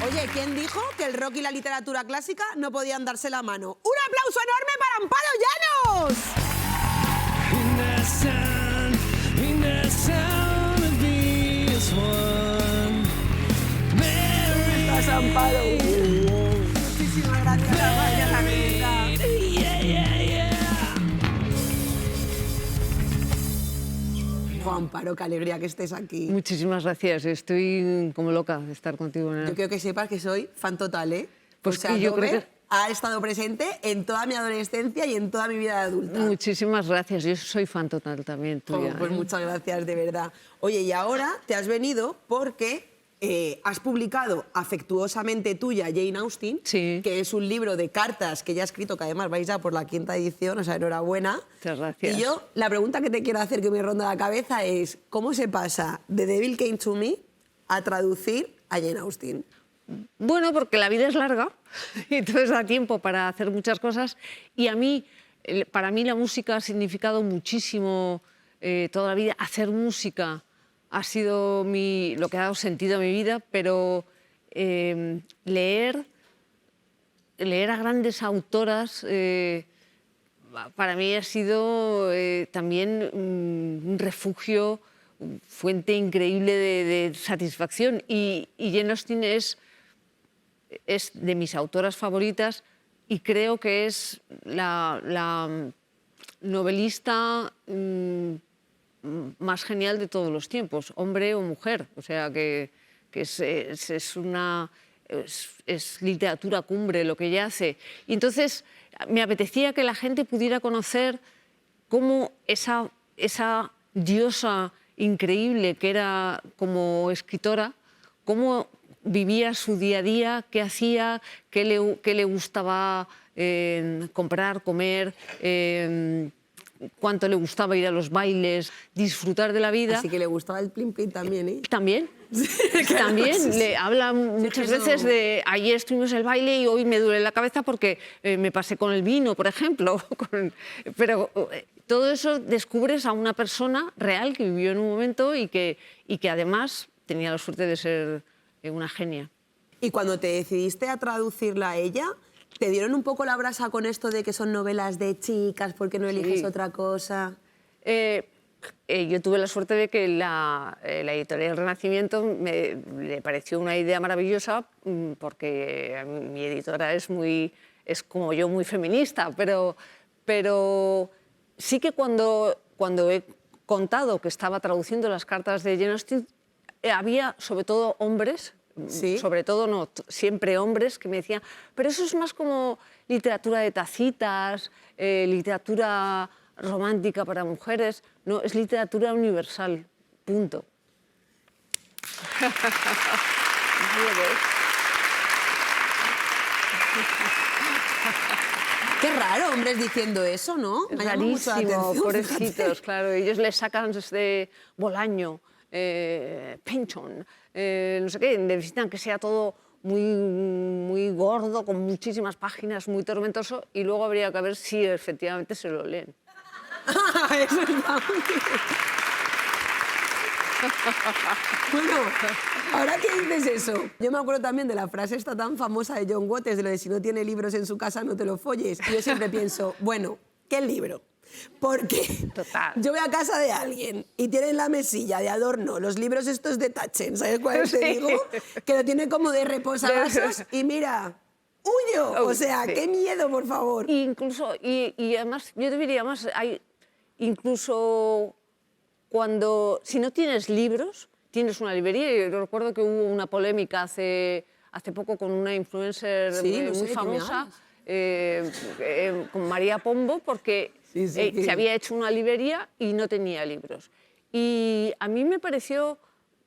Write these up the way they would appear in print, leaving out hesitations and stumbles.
Oye, ¿quién dijo que el rock y la literatura clásica no podían darse la mano? ¡Un aplauso enorme para Amparo Llanos! ¿Cómo estás, Amparo? Muchísimas gracias. Gracias, Angelita. Jo, Amparo, qué alegría que estés aquí. Muchísimas gracias. Estoy como loca de estar contigo. Yo quiero que sepas que soy fan total, ¿eh? Pues o sea, que yo creo Dover que... ha estado presente en toda mi adolescencia y en toda mi vida de adulta. Muchísimas gracias. Yo soy fan total también tuya. Pues muchas gracias, de verdad. Oye, y ahora te has venido porque has publicado Afectuosamente tuya, Jane Austen, Sí. que es un libro de cartas que ya ha escrito, que además vais ya por la 5ª edición, o sea, enhorabuena. Muchas gracias. Y yo, la pregunta que te quiero hacer, que me ronda la cabeza, es ¿cómo se pasa de Devil Came to Me a traducir a Jane Austen? Bueno, porque la vida es larga y entonces da tiempo para hacer muchas cosas. Y a mí, para mí la música ha significado muchísimo toda la vida. Hacer música ha sido lo que ha dado sentido a mi vida, pero leer a grandes autoras para mí ha sido también un refugio, fuente increíble de satisfacción. Y Jane Austen es de mis autoras favoritas y creo que es la novelista más genial de todos los tiempos, hombre o mujer. O sea, que es literatura cumbre lo que ella hace. Y entonces me apetecía que la gente pudiera conocer cómo esa diosa increíble que era como escritora, cómo vivía su día a día, qué hacía, qué le gustaba comprar, comer, cuánto le gustaba ir a los bailes, disfrutar de la vida. Así que le gustaba el plin plin también, ¿eh? También. Claro, También sí, sí. le habla muchas veces de ayer estuvimos en el baile y hoy me duele la cabeza porque me pasé con el vino, por ejemplo. Pero todo eso descubres a una persona real que vivió en un momento y que además tenía la suerte de ser una genia. Y cuando te decidiste a traducirla a ella, ¿te dieron un poco la brasa con esto de que son novelas de chicas, por qué no eliges otra cosa? Yo tuve la suerte de que la editorial Renacimiento le pareció una idea maravillosa porque mi editora es como yo, muy feminista, pero sí que cuando he contado que estaba traduciendo las cartas de Jane Austen, había sobre todo hombres, ¿Sí? sobre todo no, siempre hombres, que me decían, pero eso es más como literatura de tacitas, literatura romántica para mujeres. No, es literatura universal, punto. Qué raro, hombres diciendo eso, ¿no? Es Me llama mucho la rarísimo, atención, pobrecitos, fíjate. claro. Ellos le sacan desde Bolaño, Pynchon, no sé qué, necesitan que sea todo muy gordo, con muchísimas páginas, muy tormentoso, y luego habría que ver si efectivamente se lo leen. Eso está muy bien. Bueno, ahora que dices eso, yo me acuerdo también de la frase esta tan famosa de John Waters, de lo de si no tiene libros en su casa no te lo folles. Y yo siempre pienso, bueno, ¿qué libro? Porque Total. yo voy a casa de alguien y tiene en la mesilla de adorno los libros estos de Taschen, ¿sabes cuál te digo? Que lo tiene como de reposavasos y mira, huyo. O sea, sí. qué miedo, por favor. Incluso, y además, yo te diría más, incluso cuando, si no tienes libros, tienes una librería. Yo recuerdo que hubo una polémica hace poco con una influencer muy famosa, con María Pombo, porque se había hecho una librería y no tenía libros. Y a mí me pareció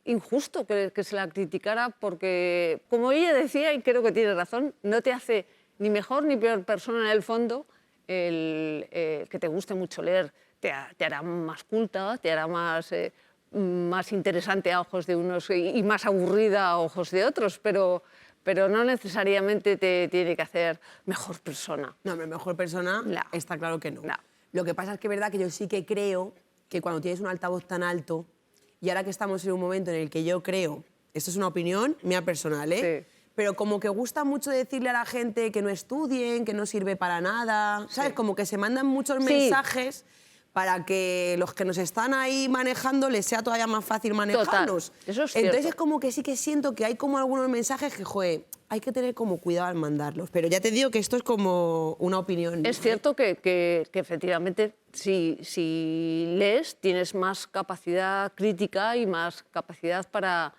injusto que se la criticara porque, como ella decía, y creo que tiene razón, no te hace ni mejor ni peor persona en el fondo que te guste mucho leer. Te hará más culta, te hará más interesante a ojos de unos y más aburrida a ojos de otros, pero no necesariamente te tiene que hacer mejor persona. No, hombre, mejor persona No. está claro que no. No. Lo que pasa es que es verdad que yo sí que creo que cuando tienes un altavoz tan alto, y ahora que estamos en un momento en el que yo creo, esto es una opinión mía personal, ¿eh? Sí. pero como que gusta mucho decirle a la gente que no estudien, que no sirve para nada, ¿sabes? Como que se mandan muchos mensajes para que los que nos están ahí manejando les sea todavía más fácil manejarnos. Total, eso es cierto. Entonces es como que sí que siento que hay como algunos mensajes que, joder, hay que tener como cuidado al mandarlos. Pero ya te digo que esto es como una opinión. Es cierto que efectivamente si lees tienes más capacidad crítica y más capacidad para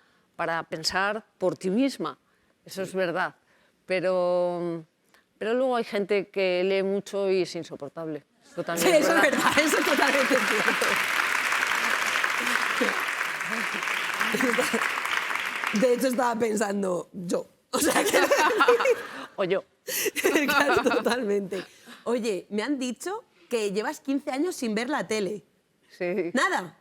pensar por ti misma. Eso es verdad. Pero luego hay gente que lee mucho y es insoportable. Eso también Sí, eso es verdad, eso es totalmente cierto. De hecho, estaba pensando yo. O sea que... O yo. Claro, totalmente. Oye, me han dicho que llevas 15 años sin ver la tele. Sí. ¿Nada?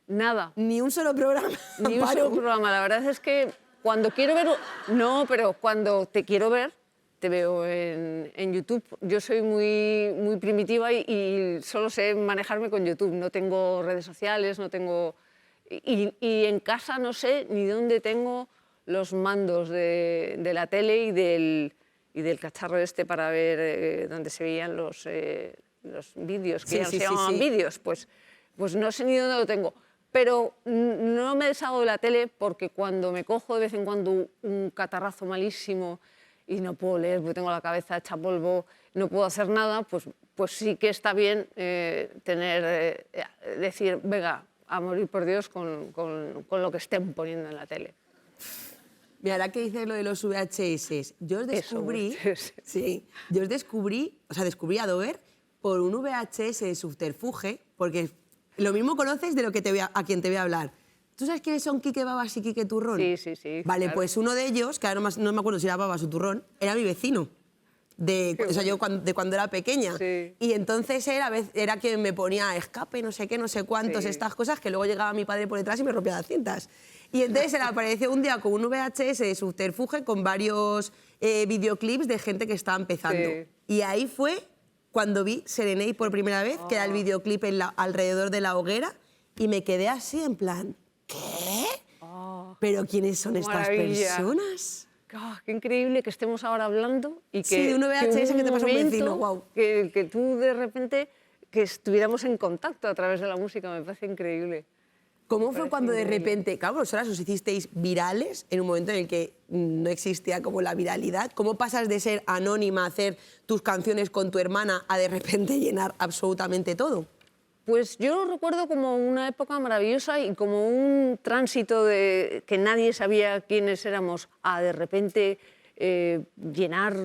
Nada. Ni un solo programa. Ni un solo programa. La verdad es que cuando quiero ver... No, pero cuando te quiero ver, te veo en YouTube. Yo soy muy primitiva y solo sé manejarme con YouTube. No tengo redes sociales, no tengo... Y en casa no sé ni dónde tengo los mandos de la tele y del cacharro este para ver dónde se veían los vídeos, que ya no se llamaban vídeos. Pues no sé ni dónde lo tengo. Pero no me deshago de la tele porque cuando me cojo de vez en cuando un catarrazo malísimo y no puedo leer porque tengo la cabeza hecha polvo, no puedo hacer nada, pues sí que está bien decir, venga, a morir por Dios con lo que estén poniendo en la tele. Mira, ahora que dices lo de los VHS, yo os descubrí, descubrí a Dover por un VHS de Subterfuge, porque lo mismo conoces de lo que a quien te voy a hablar. ¿Tú sabes quiénes son Quique Babas y Quique Turrón? Sí. Vale, claro. pues uno de ellos, que ahora no me acuerdo si era Babas o Turrón, era mi vecino. Yo de cuando era pequeña. Sí. Y entonces era quien me ponía escape, no sé qué, no sé cuántos, estas cosas, que luego llegaba mi padre por detrás y me rompía las cintas. Y entonces él apareció un día con un VHS de Subterfuge con varios videoclips de gente que estaba empezando. Sí. Y ahí fue cuando vi Serenade por primera vez, que era el videoclip alrededor de la hoguera, y me quedé así en plan, ¿qué? ¿Pero quiénes son estas personas? Oh, qué increíble que estemos ahora hablando y que... Sí, de un VHS que te pasa un vecino, guau. Que tú de repente que estuviéramos en contacto a través de la música, me parece increíble. ¿Cómo fue cuando de repente, claro, vosotras os hicisteis virales en un momento en el que no existía como la viralidad? ¿Cómo pasas de ser anónima a hacer tus canciones con tu hermana a de repente llenar absolutamente todo? Pues yo lo recuerdo como una época maravillosa y como un tránsito de que nadie sabía quiénes éramos a de repente llenar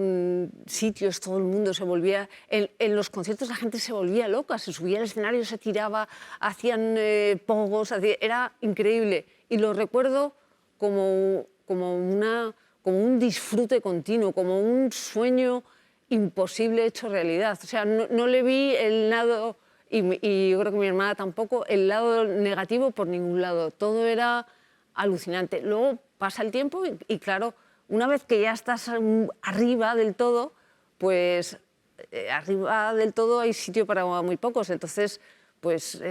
sitios, todo el mundo se volvía... En los conciertos la gente se volvía loca, se subía al escenario, se tiraba, hacían pogos, era increíble. Y lo recuerdo como un disfrute continuo, como un sueño imposible hecho realidad. O sea, no le vi el lado... Y yo creo que mi hermana tampoco, el lado negativo por ningún lado. Todo era alucinante. Luego pasa el tiempo y claro, una vez que ya estás arriba del todo, pues arriba del todo hay sitio para muy pocos. Entonces, pues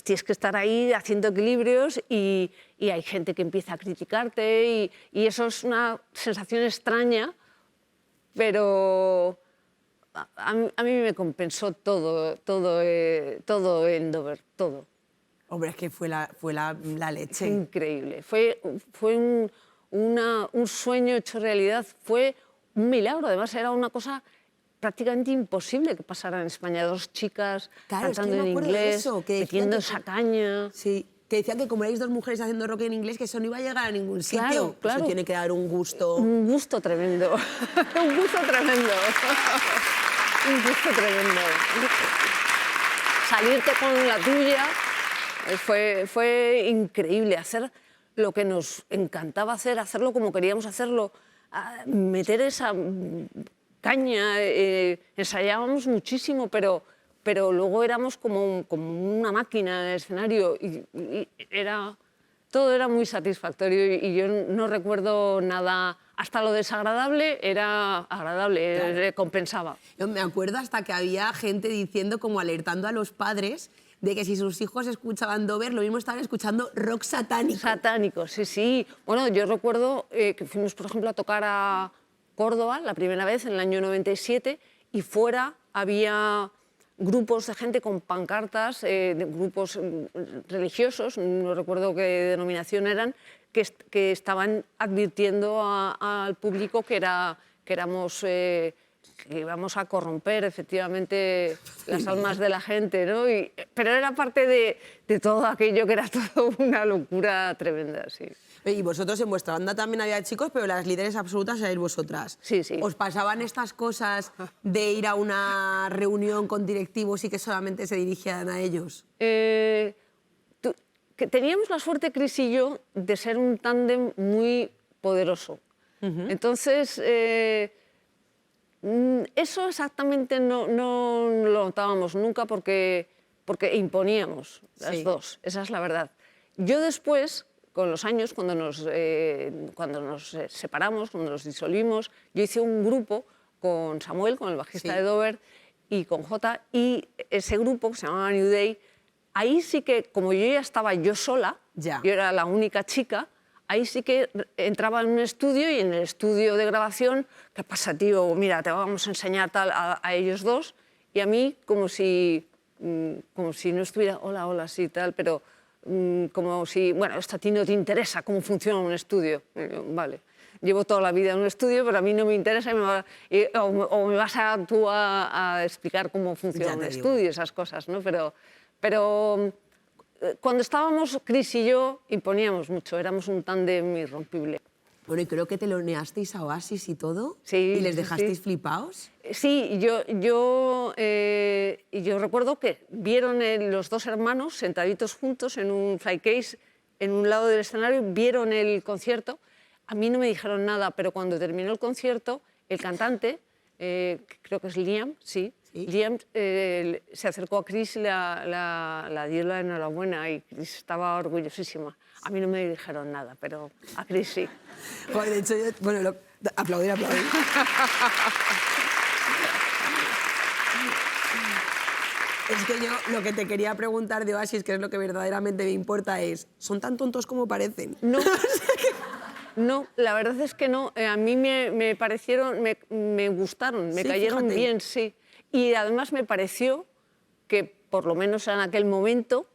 tienes que estar ahí haciendo equilibrios y hay gente que empieza a criticarte y eso es una sensación extraña, pero... A mí me compensó todo en Dover, todo. Hombre, es que fue la leche. Increíble. Fue un sueño hecho realidad, fue un milagro. Además, era una cosa prácticamente imposible que pasara en España. Dos chicas cantando en inglés, metiendo esa caña. Sí, que decían que como erais dos mujeres haciendo rock en inglés, que eso no iba a llegar a ningún sitio. Claro. Eso tiene que dar un gusto... Un gusto tremendo. Un gusto tremendo. Un gusto tremendo. Salirte con la tuya fue increíble. Hacer lo que nos encantaba hacer, hacerlo como queríamos hacerlo, meter esa caña. Ensayábamos muchísimo, pero luego éramos como una máquina en el escenario y todo era muy satisfactorio y yo no recuerdo nada. Hasta lo desagradable era agradable, claro. Compensaba. Yo me acuerdo hasta que había gente diciendo, como alertando a los padres de que si sus hijos escuchaban Dover, lo mismo estaban escuchando rock satánico. Satánico, sí, sí. Bueno, yo recuerdo que fuimos, por ejemplo, a tocar a Córdoba la primera vez en el año 97 y fuera había grupos de gente con pancartas, grupos religiosos, no recuerdo qué denominación eran, que estaban advirtiendo al público que íbamos a corromper efectivamente las almas de la gente, ¿no? Pero era parte de todo aquello que era todo una locura tremenda, sí. Y vosotros en vuestra banda también había chicos, pero las líderes absolutas erais vosotras. Sí, sí. ¿Os pasaban estas cosas de ir a una reunión con directivos y que solamente se dirigieran a ellos? Que teníamos la suerte, Cris y yo, de ser un tándem muy poderoso. Entonces, eso exactamente no lo notábamos nunca porque imponíamos las dos, esa es la verdad. Yo después, con los años, cuando nos separamos, cuando nos disolvimos, yo hice un grupo con Samuel, con el bajista de Dover, y con Jota, y ese grupo, que se llamaba New Day, ahí sí que, como yo ya estaba yo sola, yo era la única chica, ahí sí que entraba en un estudio y en el estudio de grabación, ¿qué pasa, tío? Mira, te vamos a enseñar tal a ellos dos, y a mí como si no estuviera, hola, hola, sí, tal, pero como si, bueno, esto a ti no te interesa cómo funciona un estudio. Vale, llevo toda la vida en un estudio, pero a mí no me interesa o me vas tú a explicar cómo funciona un estudio, esas cosas, ¿no? Pero cuando estábamos Cris y yo imponíamos mucho, éramos un tándem irrompible. Bueno, y creo que teloneasteis a Oasis y todo, sí, y les dejasteis flipaos. Sí, yo recuerdo que vieron los dos hermanos sentaditos juntos en un flycase en un lado del escenario, vieron el concierto. A mí no me dijeron nada, pero cuando terminó el concierto, el cantante, creo que es Liam, sí. Liam se acercó a Cris y la dio la enhorabuena y Cris estaba orgullosísima. A mí no me dijeron nada, pero a Cris sí. Joder, de hecho, bueno, aplaudir. Es que yo lo que te quería preguntar de Oasis, que es lo que verdaderamente me importa, es, ¿son tan tontos como parecen? No. No, la verdad es que no. A mí me parecieron, me gustaron, me cayeron bien, sí. Y además me pareció que, por lo menos en aquel momento,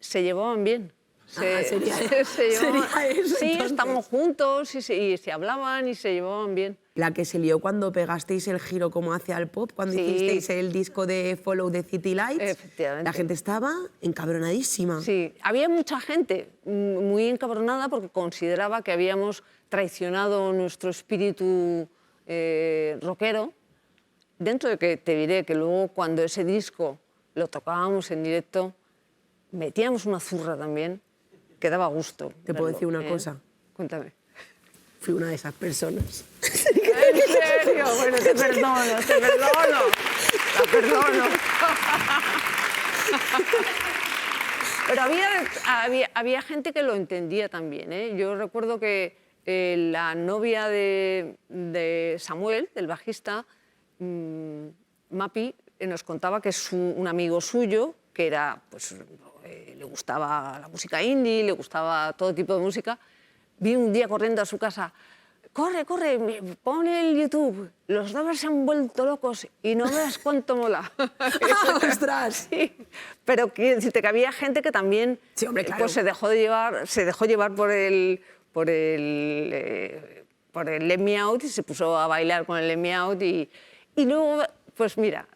se llevaban bien. Sería eso, sí, entonces. estamos juntos y se hablaban y se llevaban bien. La que se lió cuando pegasteis el giro como hacia el pop, cuando hicisteis el disco de Follow the City Lights. Efectivamente. La gente estaba encabronadísima. Sí, había mucha gente muy encabronada porque consideraba que habíamos traicionado nuestro espíritu rockero. Dentro de que te diré que luego cuando ese disco lo tocábamos en directo, metíamos una zurra también, que daba gusto. ¿Te puedo decir una cosa? Cuéntame. Fui una de esas personas. ¿En serio? Bueno, te perdono. La perdono. Pero había gente que lo entendía también, ¿eh? Yo recuerdo que la novia de Samuel, del bajista, Mapi, nos contaba que es un amigo suyo, que era, pues, le gustaba la música indie, le gustaba todo tipo de música, vino un día corriendo a su casa, corre, pon el YouTube, los Dover se han vuelto locos y no veas cuánto mola. ¡Ostras! Sí, pero quiero decirte que había gente que también sí, hombre, claro. Pues se dejó llevar por el Let Me Out y se puso a bailar con el Let Me Out y luego, pues mira,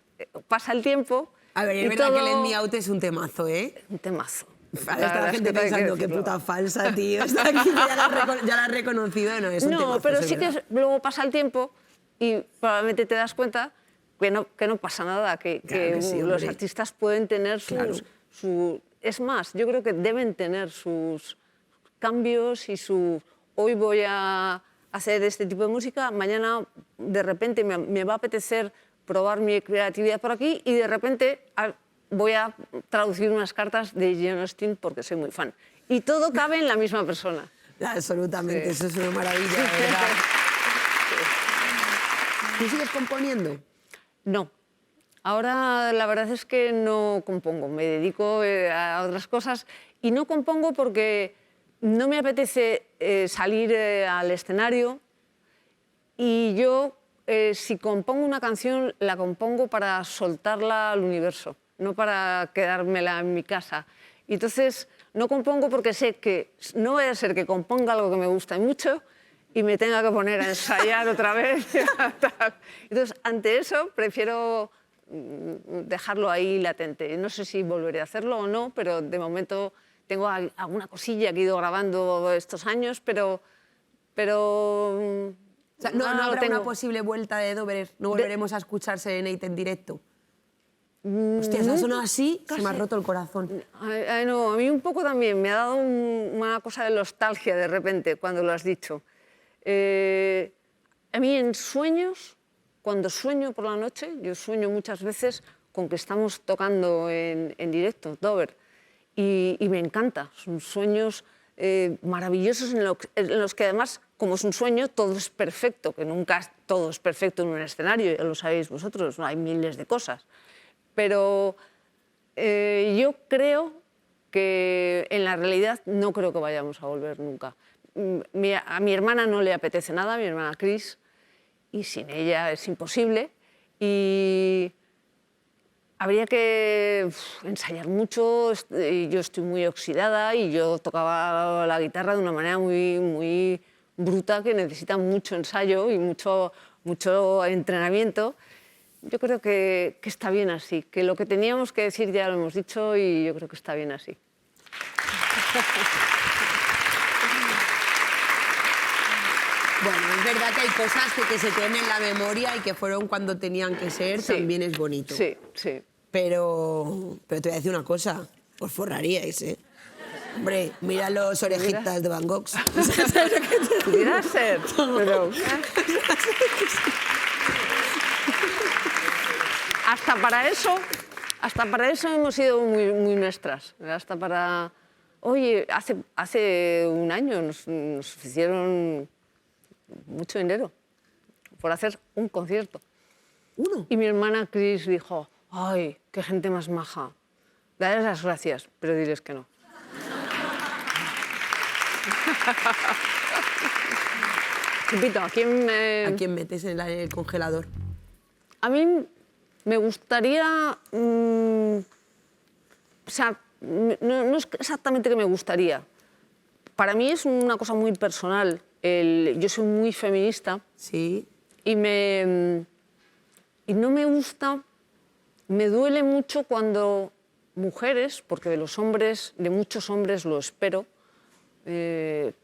pasa el tiempo. A ver, es verdad que el Let Me Out es un temazo, ¿eh? Un temazo. Está la gente pensando, qué puta falsa, tío. Está aquí, ya la has reconocido, no, es un temazo. No, pero sí que luego pasa el tiempo y probablemente te das cuenta que no pasa nada, que sí, los artistas pueden tener es más, yo creo que deben tener sus cambios y hoy voy a hacer este tipo de música, mañana de repente me va a apetecer probar mi creatividad por aquí y de repente voy a traducir unas cartas de Jane Austen porque soy muy fan. Y todo cabe en la misma persona. Absolutamente, sí. Eso es una maravilla, de verdad. ¿Tú sigues componiendo? No. Ahora la verdad es que no compongo, me dedico a otras cosas y no compongo porque no me apetece salir al escenario y yo si compongo una canción la compongo para soltarla al universo, no para quedármela en mi casa. Y entonces no compongo porque sé que no vaya a ser que componga algo que me gusta mucho y me tenga que poner a ensayar otra vez. Entonces, ante eso, prefiero dejarlo ahí latente. No sé si volveré a hacerlo o no, pero de momento tengo alguna cosilla que he ido grabando estos años, pero o sea, no habrá una posible vuelta de Dover, no volveremos a escuchar Serenade en directo. Hostia, se ha sonado así, casi. Se me ha roto el corazón. No, a mí un poco también, me ha dado una cosa de nostalgia de repente cuando lo has dicho. A mí en sueños, cuando sueño por la noche, yo sueño muchas veces con que estamos tocando en directo, Dover, y me encanta, son sueños maravillosos en los que además, como es un sueño, todo es perfecto, que nunca todo es perfecto en un escenario, ya lo sabéis vosotros, hay miles de cosas. Pero yo creo que en la realidad no creo que vayamos a volver nunca. A mi hermana no le apetece nada, a mi hermana Cris, y sin ella es imposible. Y habría que ensayar mucho, yo estoy muy oxidada y yo tocaba la guitarra de una manera muy bruta que necesita mucho ensayo y mucho entrenamiento. Yo creo que está bien así, que lo que teníamos que decir ya lo hemos dicho y yo creo que está bien así. Bueno, es verdad que hay cosas que se quedan en la memoria y que fueron cuando tenían que ser, sí, también es bonito. Sí, sí. Pero te voy a decir una cosa, os forraríais, ¿eh? Hombre, mira los orejitas de Van Gogh. Pudiera ser, pero... Hasta para eso hemos sido muy nuestras. Hasta para... Oye, hace un año nos ofrecieron mucho dinero por hacer un concierto. ¿Uno? Y mi hermana Cris dijo, ay, qué gente más maja. Dale las gracias, pero diles que no. Repito, ¿a quién metes en el congelador? A mí me gustaría... o sea, no es exactamente que me gustaría. Para mí es una cosa muy personal. Yo soy muy feminista. Sí. Y no me gusta, me duele mucho cuando mujeres, porque de muchos hombres lo espero,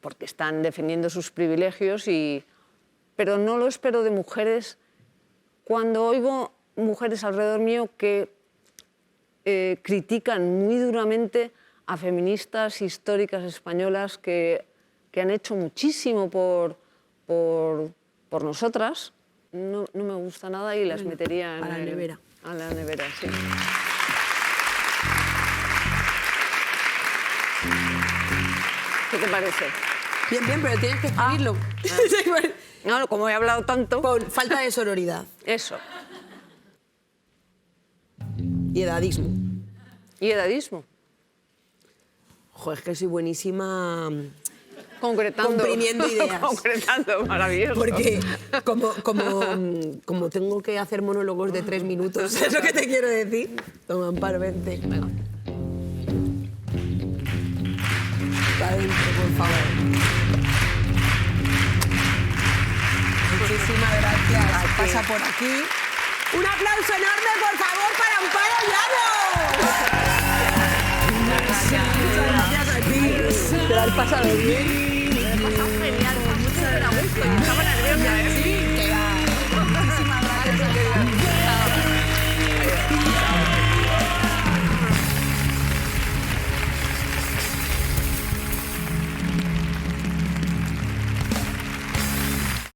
porque están defendiendo sus privilegios, pero no lo espero de mujeres cuando oigo mujeres alrededor mío que critican muy duramente a feministas históricas españolas que han hecho muchísimo por nosotras. No me gusta nada y las metería a la nevera. A la nevera, sí. ¿Qué te parece? Bien, pero tienes que escribirlo. No, como he hablado tanto... Pon falta de sororidad. Eso. Y edadismo. ¿Y edadismo? Joder, es que soy buenísima... Comprimiendo ideas. Concretando, maravilloso. Porque como tengo que hacer monólogos de 3 minutos, ¿sabes lo que te quiero decir? Toma, Amparo, vente. Venga. Para adentro, por favor. Muchísimas gracias. Pasa por aquí. Un aplauso enorme, por favor, para Amparo Llano. Muchas gracias a ti. ¿Te lo has pasado bien? Me lo he pasado genial, con mucho gusto. Estaba nerviosa, ¿eh?